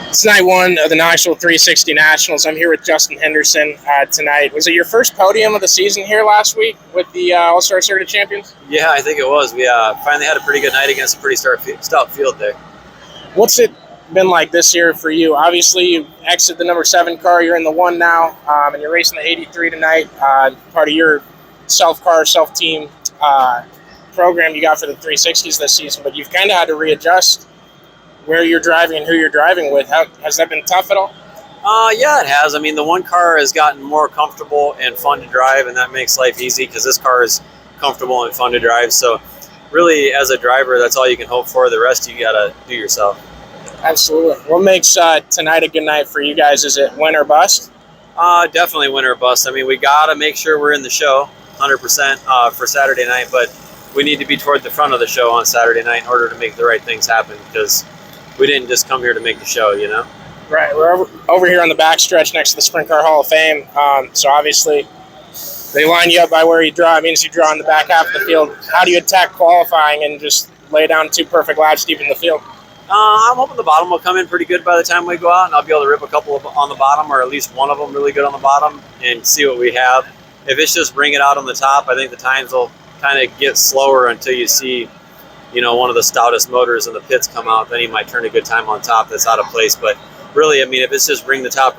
It's night one of the Knoxville 360 Nationals. I'm here with Justin Henderson tonight. Was it your first podium of the season here last week with the All-Star Circuit champions? Yeah, I think it was. We finally had a pretty good night against a pretty stout field there. What's it been like this year for you? Obviously, you exited the number 7 car. You're in the 1 now, and you're racing the 83 tonight. Part of your self-car, self-team program you got for the 360s this season, but you've kind of had to readjust where you're driving and who you're driving with. Has that been tough at all? Yeah, it has. I mean, the 1 car has gotten more comfortable and fun to drive, and that makes life easy because this car is comfortable and fun to drive. So really, as a driver, that's all you can hope for. The rest you got to do yourself. Absolutely. What makes tonight a good night for you guys? Is it win or bust? Definitely win or bust. I mean, we got to make sure we're in the show 100% for Saturday night, but we need to be toward the front of the show on Saturday night in order to make the right things happen, because we didn't just come here to make the show, you know? Right. We're over here on the back stretch next to the Sprint Car Hall of Fame. So obviously they line you up by where you draw. It means you draw in the back half of the field. How do you attack qualifying and just lay down 2 perfect laps deep in the field? I'm hoping the bottom will come in pretty good by the time we go out, and I'll be able to rip a couple on the bottom, or at least one of them really good on the bottom, and see what we have. If it's just bring it out on the top, I think the times will kind of get slower until you see, you know, one of the stoutest motors in the pits come out. Then he might turn a good time on top that's out of place. But really, I mean, if it's just bring the top,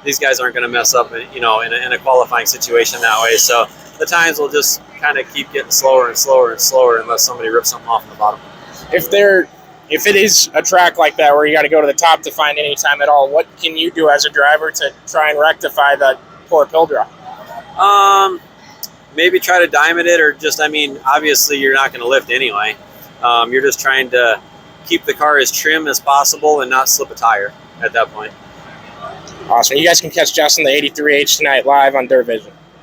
these guys aren't going to mess up, you know, in a qualifying situation that way. So the times will just kind of keep getting slower and slower and slower unless somebody rips something off in the bottom. If it is a track like that where you got to go to the top to find any time at all, what can you do as a driver to try and rectify that poor pill draw? Maybe try to diamond it, or just, I mean, obviously you're not going to lift anyway. You're just trying to keep the car as trim as possible and not slip a tire at that point. Awesome. You guys can catch Justin the 83H tonight live on Dirt Vision.